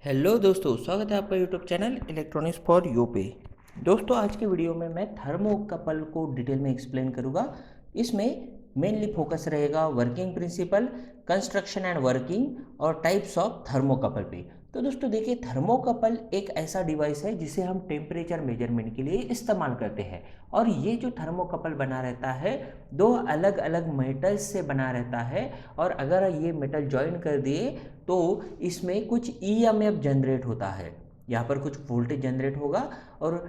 Hello दोस्तों, स्वागत है आपका YouTube channel electronics for you पे। दोस्तों, आज के वीडियो में मैं थर्मोकपल को डिटेल में एक्सप्लेन करूँगा। इसमें मेनली फोकस रहेगा working principle, construction and working और टाइप्स ऑफ थर्मोकपल पे। तो दोस्तों देखिए, थर्मोकपल एक ऐसा डिवाइस है जिसे हम टेम्परेचर मेजरमेंट के लिए इस्तेमाल करते हैं। और ये जो थर्मोकपल बना रहता है, दो अलग अलग मेटल्स से बना रहता है। और अगर ये मेटल ज्वाइन कर दिए तो इसमें कुछ ईएमएफ जनरेट होता है। यहाँ पर कुछ वोल्टेज जनरेट होगा और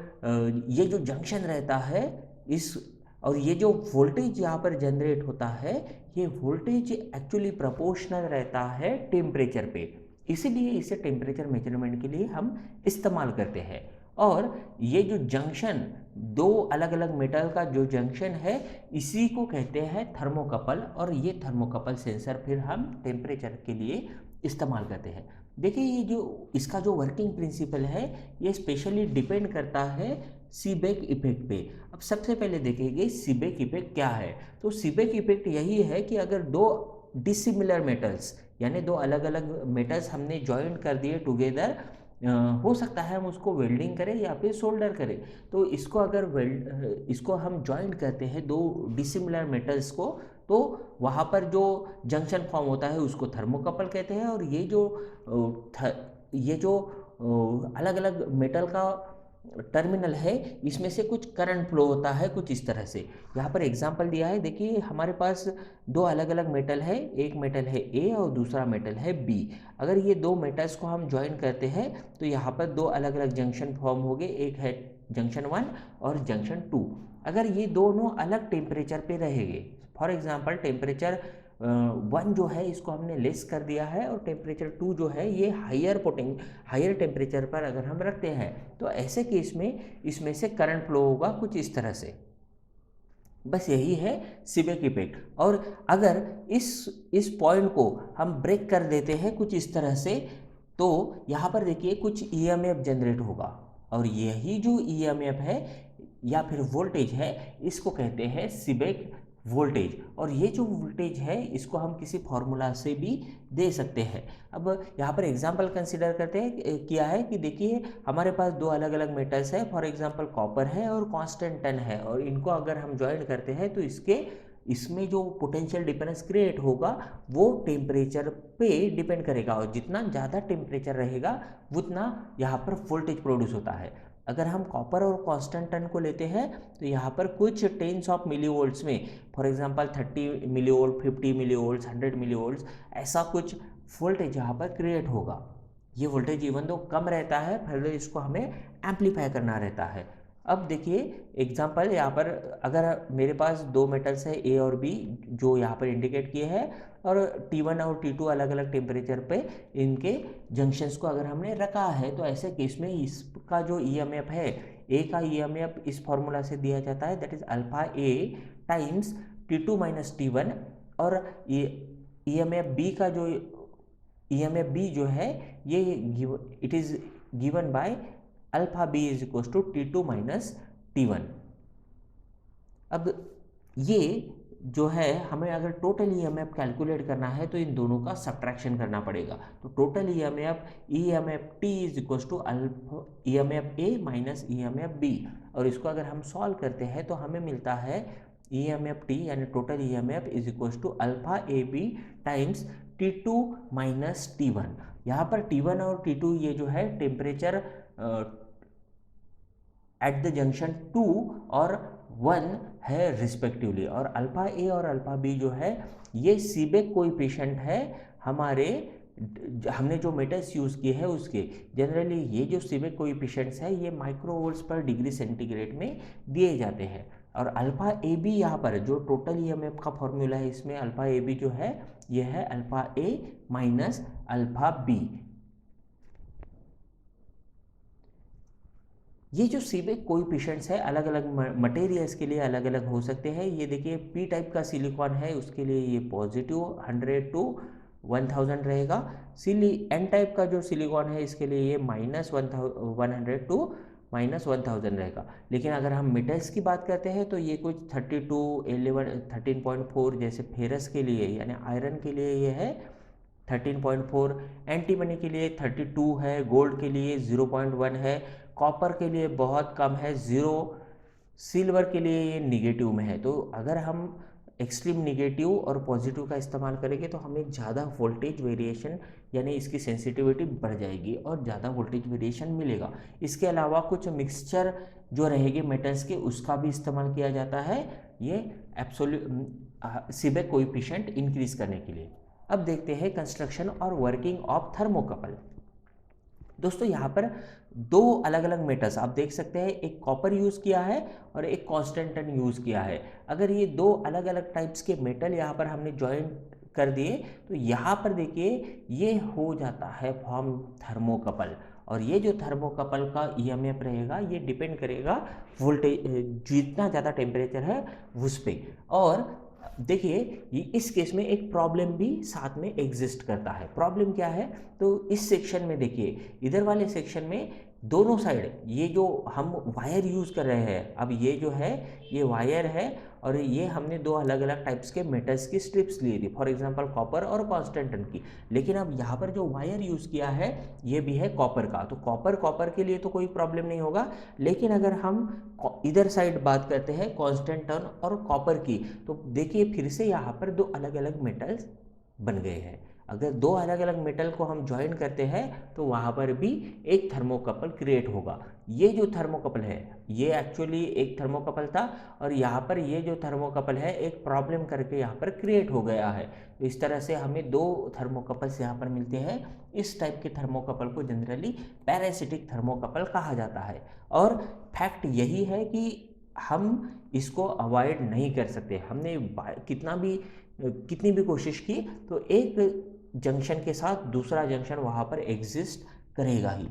ये जो जंक्शन रहता है इस और ये जो वोल्टेज यहाँ पर जनरेट होता है, ये वोल्टेज एक्चुअली प्रोपोर्शनल रहता है टेम्परेचर पे। इसीलिए इसे टेम्परेचर मेजरमेंट के लिए हम इस्तेमाल करते हैं। और ये जो जंक्शन, दो अलग अलग मेटल का जो जंक्शन है, इसी को कहते हैं थर्मोकपल। और ये थर्मोकपल सेंसर फिर हम टेम्परेचर के लिए इस्तेमाल करते हैं। देखिए, ये जो इसका जो वर्किंग प्रिंसिपल है, ये स्पेशली डिपेंड करता है सीबेक इफेक्ट पे। अब सबसे पहले देखेंगे सीबेक इफेक्ट क्या है। तो सीबेक इफेक्ट यही है कि अगर दो डिसिमिलर मेटल्स, यानी दो अलग अलग मेटल्स हमने ज्वाइन कर दिए टुगेदर, हो सकता है हम उसको वेल्डिंग करें या फिर सोल्डर करें। तो इसको अगर इसको हम ज्वाइन करते हैं दो डिसिमिलर मेटल्स को, तो वहाँ पर जो जंक्शन फॉर्म होता है उसको थर्मोकपल कहते हैं। और ये जो अलग अलग मेटल का टर्मिनल है, इसमें से कुछ करंट फ्लो होता है कुछ इस तरह से। यहाँ पर एग्जांपल दिया है, देखिए हमारे पास दो अलग अलग मेटल है, एक मेटल है ए और दूसरा मेटल है बी। अगर ये दो मेटल्स को हम ज्वाइन करते हैं तो यहाँ पर दो अलग अलग जंक्शन फॉर्म हो गए, एक है जंक्शन 1 और जंक्शन 2। अगर ये दोनों अलग टेम्परेचर पे रहेंगे, फॉर एग्जांपल टेम्परेचर 1 जो है इसको हमने लेस कर दिया है और टेम्परेचर 2 जो है ये हायर टेम्परेचर पर अगर हम रखते हैं, तो ऐसे केस में इसमें से करंट फ्लो होगा कुछ इस तरह से। बस यही है सीबेक इफेक्ट। और अगर इस पॉइंट को हम ब्रेक कर देते हैं कुछ इस तरह से, तो यहाँ पर देखिए कुछ ईएमएफ जनरेट होगा। और यही जो ईएमएफ है या फिर वोल्टेज है, इसको कहते हैं सीबेक वोल्टेज। और ये जो वोल्टेज है इसको हम किसी फॉर्मूला से भी दे सकते हैं। अब यहाँ पर एग्जांपल कंसिडर करते हैं, किया है कि देखिए हमारे पास दो अलग अलग मेटल्स है, फॉर एग्जांपल कॉपर है और कांस्टेंट टन है। और इनको अगर हम ज्वाइन करते हैं तो इसमें जो पोटेंशियल डिफरेंस क्रिएट होगा वो टेम्परेचर पे डिपेंड करेगा। और जितना ज़्यादा टेम्परेचर रहेगा उतना यहाँ पर वोल्टेज प्रोड्यूस होता है। अगर हम कॉपर और कांस्टेंट टन को लेते हैं तो यहाँ पर कुछ टेंस ऑफ मिली वोल्ट्स में, for example 30 millivolt, 50 millivolt, 100 millivolt, ऐसा कुछ वोल्टेज यहाँ पर क्रिएट होगा। ये वोल्टेज इवन दो कम रहता है, फिर इसको हमें एम्पलीफाई करना रहता है। अब देखिए एग्जांपल, यहाँ पर अगर मेरे पास दो मेटल्स है ए और बी जो यहाँ पर इंडिकेट किए हैं, और T1 और T2 अलग अलग टेम्परेचर पे इनके जंक्शंस को अगर हमने रखा है, तो ऐसे केस में इसका जो ईएमएफ है, ए का ईएमएफ इस फॉर्मूला से दिया जाता है, that is alpha A times T2 minus T1। और ये ईएमएफ बी का जो ईएमएफ बी जो है, ये it is given by alpha B is equal to T2 minus T1। अब ये जो है, हमें अगर टोटल ईएमएफ कैलकुलेट करना है तो इन दोनों का सब्ट्रैक्शन करना पड़ेगा। तो total EMF T is equal to alpha EMF A minus EMF B. और इसको अगर हम सॉल्व करते हैं तो हमें मिलता है ईएमएफ टी यानी total EMF is equal to alpha A B times T2 minus T1। यहाँ पर T1 और T2 ये जो है टेम्परेचर एट द जंक्शन 2 और 1 है रिस्पेक्टिवली। और अल्फा ए और अल्फा बी जो है, ये सीबेक कोएफिशिएंट है हमारे, हमने जो मेटल्स यूज़ किए हैं उसके। जनरली ये जो सीबेक कोएफिशिएंट्स है ये माइक्रोवोल्ट्स पर डिग्री सेंटीग्रेड में दिए जाते हैं। और अल्फा ए बी यहाँ पर जो टोटल ईएमएफ का फॉर्मूला है, इसमें अल्फा ए बी जो है ये है अल्फा ए माइनस अल्फा बी। ये जो सीबेक कोएफिशिएंट्स है अलग अलग मटेरियल्स के लिए अलग अलग हो सकते हैं। ये देखिए पी टाइप का सिलिकॉन है, उसके लिए ये पॉजिटिव 100 टू 1000 रहेगा। एन टाइप का जो सिलिकॉन है इसके लिए ये माइनस 100 टू माइनस 1000 रहेगा। लेकिन अगर हम मेटल्स की बात करते हैं तो ये कुछ 32, 11, 13.4 जैसे फेरस के लिए यानी आयरन के लिए ये है 13.4, एंटीमनी के लिए 32 है, गोल्ड के लिए 0.1 है, कॉपर के लिए बहुत कम है 0, सिल्वर के लिए ये निगेटिव में है। तो अगर हम एक्सट्रीम निगेटिव और पॉजिटिव का इस्तेमाल करेंगे तो हमें ज़्यादा वोल्टेज वेरिएशन यानी इसकी सेंसिटिविटी बढ़ जाएगी और ज़्यादा वोल्टेज वेरिएशन मिलेगा। इसके अलावा कुछ मिक्सचर जो रहेगी मेटल्स के उसका भी इस्तेमाल किया जाता है ये एब्सोल्यूट सीबेक कोएफिशिएंट इंक्रीज करने के लिए। अब देखते हैं कंस्ट्रक्शन और वर्किंग ऑफ थर्मोकपल। दोस्तों यहाँ पर दो अलग अलग मेटल्स आप देख सकते हैं, एक कॉपर यूज़ किया है और एक कांस्टेंटन यूज़ किया है। अगर ये दो अलग अलग टाइप्स के मेटल यहाँ पर हमने ज्वाइंट कर दिए तो यहाँ पर देखिए ये हो जाता है फॉर्म थर्मोकपल। और ये जो थर्मोकपल का ईएमएफ रहेगा ये डिपेंड करेगा वोल्टेज, जितना ज़्यादा टेम्परेचर है उस पर। और देखिए इस केस में एक प्रॉब्लम भी साथ में एग्जिस्ट करता है। प्रॉब्लम क्या है, तो इस सेक्शन में देखिए इधर वाले सेक्शन में दोनों साइड ये जो हम वायर यूज़ कर रहे हैं, अब ये जो है ये वायर है और ये हमने दो अलग अलग टाइप्स के मेटल्स की स्ट्रिप्स ली थी, फॉर एग्जांपल कॉपर और कांस्टेंटन की। लेकिन अब यहाँ पर जो वायर यूज़ किया है ये भी है कॉपर का, तो कॉपर के लिए तो कोई प्रॉब्लम नहीं होगा। लेकिन अगर हम इधर साइड बात करते हैं कांस्टेंटन और कॉपर की, तो देखिए फिर से यहाँ पर दो अलग अलग मेटल्स बन गए हैं। अगर दो अलग अलग मेटल को हम ज्वाइन करते हैं तो वहाँ पर भी एक थर्मोकपल क्रिएट होगा। ये जो थर्मोकपल है ये एक्चुअली एक थर्मोकपल था और यहाँ पर ये जो थर्मोकपल है एक प्रॉब्लम करके यहाँ पर क्रिएट हो गया है। तो इस तरह से हमें दो थर्मोकपल्स यहाँ पर मिलते हैं। इस टाइप के थर्मोकपल को जनरली पैरासिटिक थर्मोकपल कहा जाता है। और फैक्ट यही है कि हम इसको अवॉइड नहीं कर सकते। हमने कितनी भी कोशिश की तो एक जंक्शन के साथ दूसरा जंक्शन वहाँ पर एग्जिस्ट करेगा ही।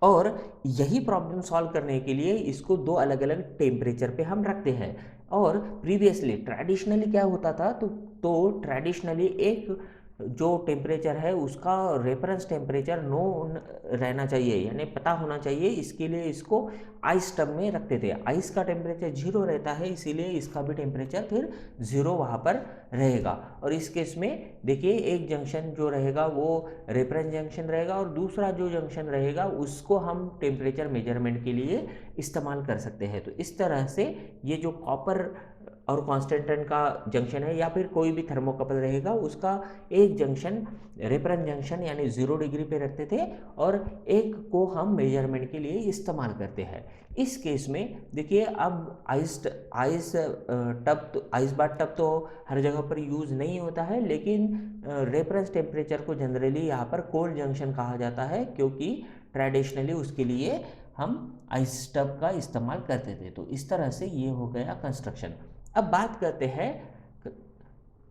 और यही प्रॉब्लम सॉल्व करने के लिए इसको दो अलग अलग टेम्परेचर पे हम रखते हैं। और प्रीवियसली ट्रेडिशनली क्या होता था, तो ट्रेडिशनली एक जो टेम्परेचर है उसका रेफरेंस टेम्परेचर नोन रहना चाहिए, यानी पता होना चाहिए। इसके लिए इसको आइस टब में रखते थे। आइस का टेम्परेचर 0 रहता है, इसीलिए इसका भी टेम्परेचर फिर 0 वहाँ पर रहेगा। और इस केस में देखिए एक जंक्शन जो रहेगा वो रेफरेंस जंक्शन रहेगा और दूसरा जो जंक्शन रहेगा उसको हम टेम्परेचर मेजरमेंट के लिए इस्तेमाल कर सकते हैं। तो इस तरह से ये जो कॉपर और कांस्टेंटन का जंक्शन है या फिर कोई भी थर्मोकपल रहेगा उसका एक जंक्शन रेफरेंस जंक्शन यानी 0 डिग्री पे रखते थे और एक को हम मेजरमेंट के लिए इस्तेमाल करते हैं। इस केस में देखिए अब आइस बाथ टब तो हर जगह पर यूज़ नहीं होता है, लेकिन रेफरेंस टेम्परेचर को जनरली यहाँ पर कोल्ड जंक्शन कहा जाता है, क्योंकि ट्रेडिशनली उसके लिए हम आइस टब का इस्तेमाल करते थे। तो इस तरह से ये हो गया कंस्ट्रक्शन। अब बात करते हैं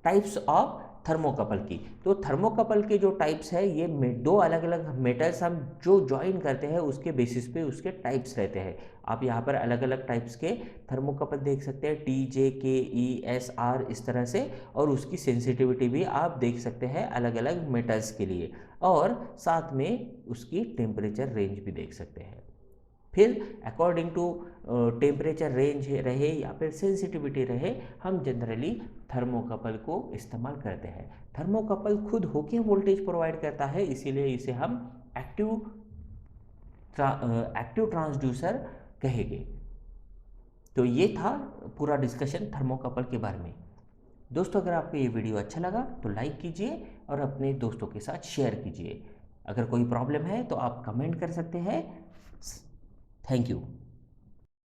टाइप्स ऑफ थर्मोकपल की। तो थर्मोकपल के जो टाइप्स है ये दो अलग अलग मेटल्स हम जो ज्वाइन करते हैं उसके बेसिस पे उसके टाइप्स रहते हैं। आप यहाँ पर अलग अलग टाइप्स के थर्मोकपल देख सकते हैं, टी, जे, के, ई, एस, आर, इस तरह से। और उसकी सेंसिटिविटी भी आप देख सकते हैं अलग अलग मेटल्स के लिए, और साथ में उसकी टेम्परेचर रेंज भी देख सकते हैं। फिर अकॉर्डिंग टू टेम्परेचर रेंज रहे या फिर सेंसिटिविटी रहे, हम जनरली थर्मोकपल को इस्तेमाल करते हैं। थर्मोकपल खुद होके वोल्टेज प्रोवाइड करता है, इसीलिए इसे हम एक्टिव ट्रांसड्यूसर कहेंगे। तो ये था पूरा डिस्कशन थर्मोकपल के बारे में। दोस्तों अगर आपको ये वीडियो अच्छा लगा तो लाइक कीजिए और अपने दोस्तों के साथ शेयर कीजिए। अगर कोई प्रॉब्लम है तो आप कमेंट कर सकते हैं। Thank you.